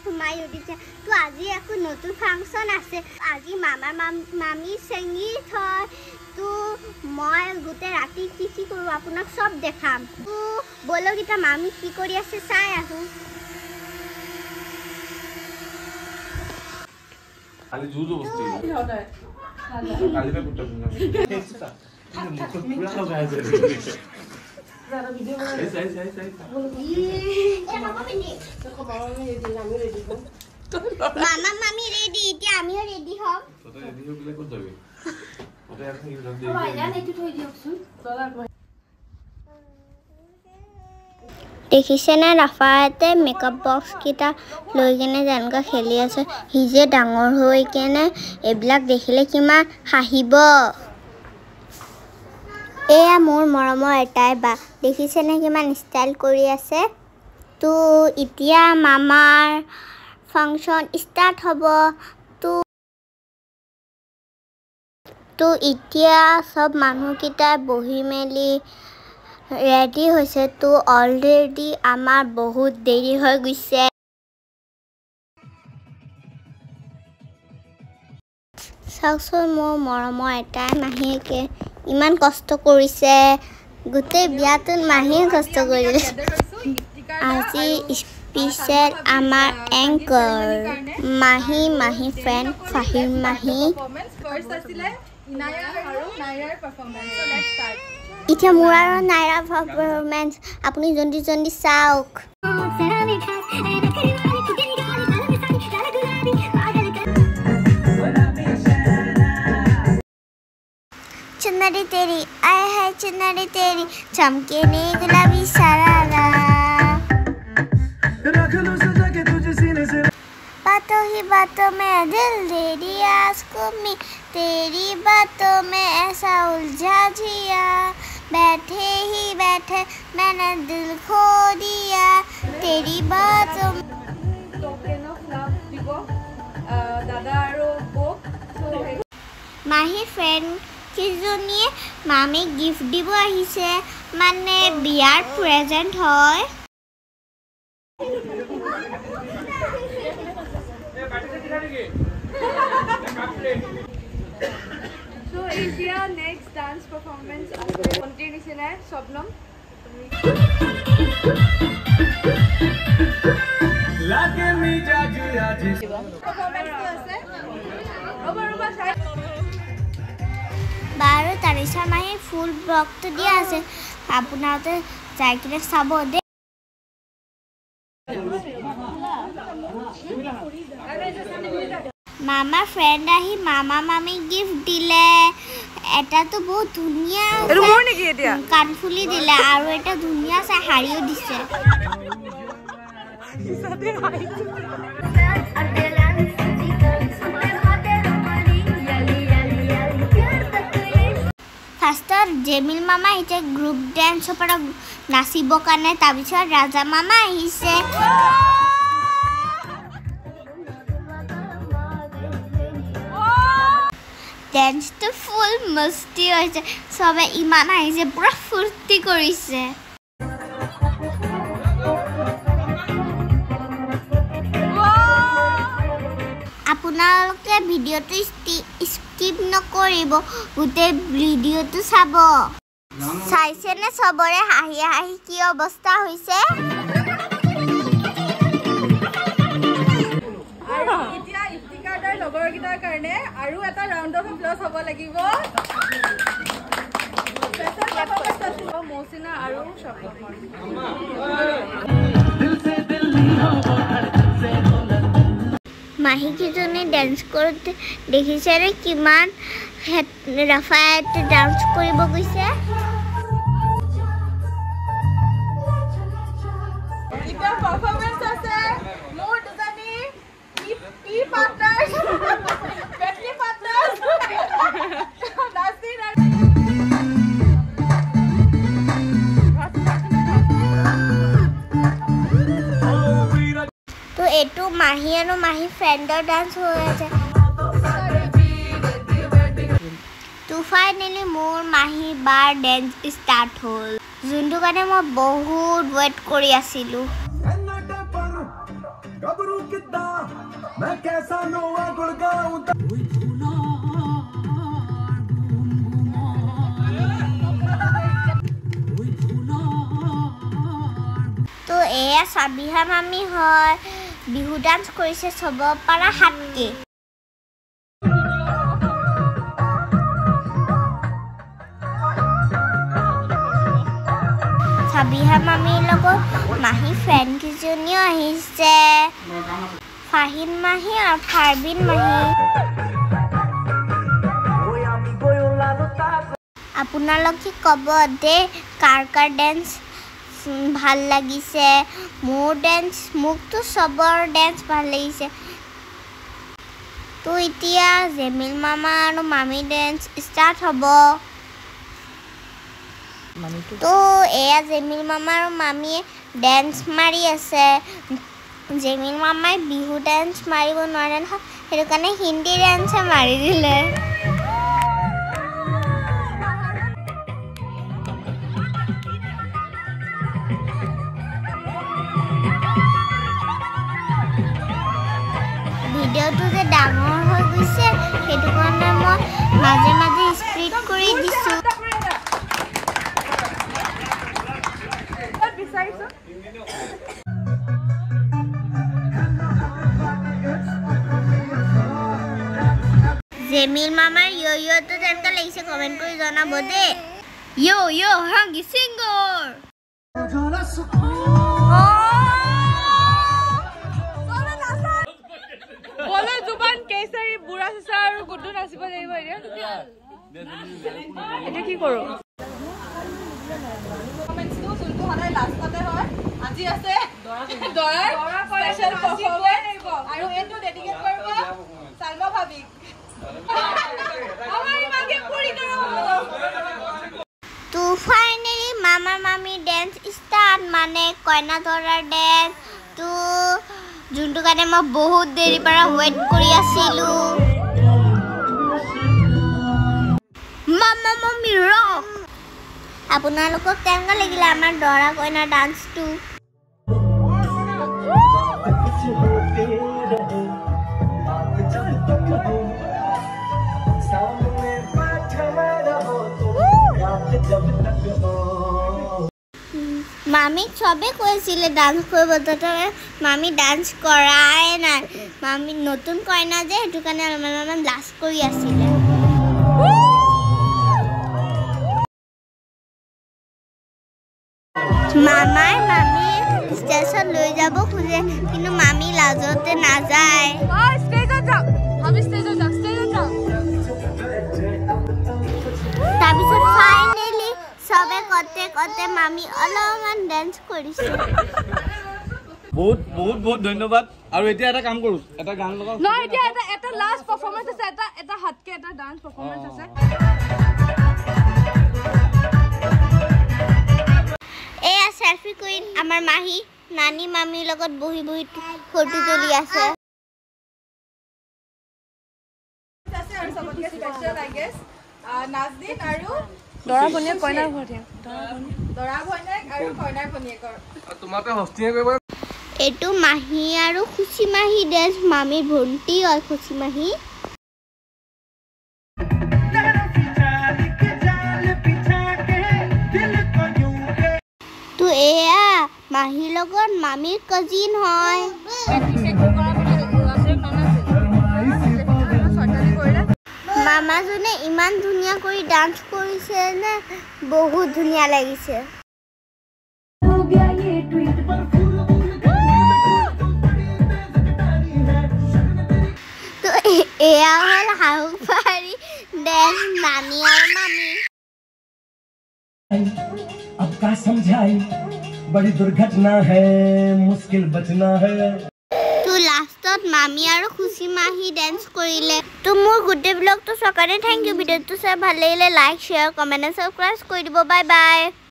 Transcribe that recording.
সোমাই উঠিছে তো আজি একো নতুন ফাংচন আছে আজি মামা মামি সংগীত হয় তো মই গোটে ৰাতি কি কৰো আপোনাক সব দেখাম তো বলক এটা মামি কি কৰি আছে চাই আহো খালি জুজু বস্তি খালি पे कुत्ता दूंगा मुझे पूरा लगा है जरा वीडियो बना ऐसा ये मामा मिनी तो मामा में रेडी আমি रेडी हो मामा मामी रेडी এতিয়া আমিও रेडी হম তো रेडी हो গলে কোন যাবে ওটা আর কি যাবে ভাইয়া নেটু থৈ দিয়কচোন তলা দেখিছেনে ৰাফাতে মেকআপ বক্স কিটা লৈ কেনে জানকা খেলি আছে হি যে ডাঙৰ হৈ কেনে এবিলাক দেখিলে কিমান হাঁহিব এয়া মোৰ মৰমৰ এটাই বা দেখিছেনে কিমান ষ্টাইল কৰি আছে তো এতিয়া মামাৰ ফাংচন ষ্টাৰ্ট হ'ব তো এতিয়া সব মানুহকিটা বহি মেলি रेडी होइसे तो ऑलरेडी आमार बहुत देरी हो गइसे साउसो मो मरम एटा माहिके इमान कष्ट करिसे गुटे बियातन माहि कष्ट करिले আজি स्पेशल आमार एंकर माही फ्रेंड फाहिम माही फर्स्ट आছিলে ইনায়া আৰু নায়াৰ পাৰফৰম্যান্স সো লেটস স্টার্ট इथे मुरार नायरा परफॉर्मेंस अपनी जल्दी साउक चुनरी तेरी आए है चुनरी तेरी चमके ने गुलाबी शरारा बातों ही बातों में दिल दे दिया उसको मैं तेरी बातों में ऐसा उलझा जिया बैठे ही बैठे मैंने दिल खो दिया तेरी बातों टोकेन ऑफ लव दिबो दादा আৰু বক माही फ्रेंड কিজনীয়ে মামি গিফট দিব আহিছে মানে বিয়াৰ প্ৰেজেন্ট হয় So Asia next dance performance continue sina Sobnam lage mi jagi aaj performance ase oba side 12 তাৰিখা মাহে ফুল ব্লক তো দিয়া আছে আপোনাতে যাই কিনে চাব দে मामा फ्रेंड आही मामा मामी गिफ्ट दिले এটা তো বহুত ধুনিয়া এর মোর নেকি এটা কানফুলি দিলে আৰু এটা ধুনিয়া সা হাড়িও দিছে সাথে হাই ফাস্টাৰ জেমিল মামা এটা গ্ৰুপ ডান্স পৰা নাচিব কাৰণে তাৰপিছত ৰাজা মামা আহিছে Dance to full masti hoise sobe iman aise pura furti korise আপোনালোকে ভিডিওটো স্কিপ নকৰিব গোটে ভিডিওটো চাব চাইছেনে সবৰে হাঁহি হাঁহি কি অৱস্থা হৈছে লগৰ গিটাৰ কাৰণে আৰু এটা ৰাউন্ড অফ এপ্লজ হ'ব লাগিব স্পেশাল পাৰফৰমেন্স মৌসিনা আৰু শপথ মাহি কিজনে ডান্স কৰতে দেখিছে ৰে কিমান ৰাফায়েতে ডান্স কৰিব গৈছে এটা পাৰফৰমেন্স আছে মোৰ দুজনী পি পাৰ্টনাৰ্স বেটলি পাৰ্টনাৰ্স নাসিৰ তো এটু মাহি আৰু মাহি ফ্ৰেণ্ডৰ ডান্স হৈ আছে তো ফাইনেলি মোৰ মাহি বাৰ ডান্স ষ্টাৰ্ট হ'ল যোনটো কাৰণে মই বহুত ৱেট কৰি আছিলোঁ गबरू किद्दा मैं कैसा नोआ गुड़ गाऊं तो एया साबिहा मामी হয় বিহু ডান্স কৰিছে সব পাৰা হাতকে সাবিহা মামিৰ লগত মাহি ফ্ৰেণ্ড কিজনীও আহিছে ফাহিন মাহি আৰু ফাৰবিন মাহি আপোনালোকে কব দে কাৰ ডান্স ভাল লাগিছে মোৰ ডান্স মুকটো সবৰ ডান্স ভাল লাগিছে তো এতিয়া জেমিল মামা আৰু মামি ডান্স ষ্টাৰ্ট হ'ব তো এয়া জেমিল মামা আৰু মামিয়ে ডান্স মাৰি আছে জেমিল মামাই বিহু ডান্স মাৰিব নোৱাৰে নহয় সেইটো কাৰণে হিন্দী ডান্স মাৰি দিলে ভিডিওটো যে ডাঙৰ হৈ গৈছে সেইটো কাৰণে মই মাজে মাজে স্প্লিট কৰি দিছো জেমিল মামাৰ ইয়ো তো কেনেকা লাগিছে কমেন্ট কৰি জনাব দে ইয়ো হাংগি সিঙ্গার बोलो जुबान केसरी बुरा ससा और गुड्डू नाचिब লাগিব এটা কি কৰো কমেন্টস তো শুনটো হলাই লাষ্টতে হয় আজি আছে দৰা স্পেশাল পাৰফৰম্যান্স আৰু এটো ডেডিকেট কৰিব সালমা ভাবিক আমাৰ মাগে পুৰি কৰব তো ফাইনালি মামা মামি ডান্স স্টাৰ্ট মানে কইনা দৰাৰ ডান্স তো যোনটো কাৰণে মই বহুত দেৰি পৰা ওয়েট কৰি আছিলো মামা মামি ৰক আপোনালোকক কেনেকা লাগিলে আমাৰ দৰা কইনা ডান্সটো মামি সবে কৈছিলে ডান্স কৰিব ততে মামি ডান্স কৰাই নাই মামি নতুন কইনা যে হেতু কাৰণে অলপমান লাজ কৰি আছিলে মামাই মামি ষ্টেজত লৈ যাব খুজে কিন্তু মামি লাজতে নাযায় স্টেজত যাও আমি স্টেজত যাও তাৰপিছত ফাইনালি সবে কতে মামি অলপমান ডান্স কৰিছে বহুত ধন্যবাদ আৰু এতিয়া এটা কাম কৰো এটা গান লগাও ন এতিয়া এটা লাষ্ট পারফরম্যান্স আছে এটা হাতকে এটা ডান্স পারফরম্যান্স আছে এয়া সেলফি কুইন আমাৰ মাহি নানি মামিৰ লগত বহি ফটো তুলি আছে আৰু সবতকে স্পেশাল আই গেস নাজদিন আৰু দৰা ভনিয়ে কইনাৰ ঘৰতে দৰা ভনিয়ে আৰু কইনাৰ ভনিয়েকৰ তোমাতে হস্তিয়ে কৰিব এটো মাহি আৰু খুশি মাহি ডান্স মামিৰ ভন্টি আৰু খুশি মাহি তো এয়া মাহিৰ লগত মামিৰ কাজিন হয় মামা জনে ইমান ধুনিয়া কৰি ডান্স কৰিছে নে বহুত ধুনিয়া লাগিছে তো এয়া হল হাউ পাৰি ডান্স নানি আৰু মামি अब का समझाई बड़ी दुर्घटना है मुश्किल बचना है तो लास्टत मामी আৰু খুশি মাহি ডান্স কৰিলে তো মোৰ গুডে ব্লগ তো সকাৰে থ্যাংক ইউ ভিডিওটো চাই ভাল লাগিলে লাইক শেয়াৰ কমেন্ট আৰু সাবস্ক্ৰাইব কৰি দিব বাই বাই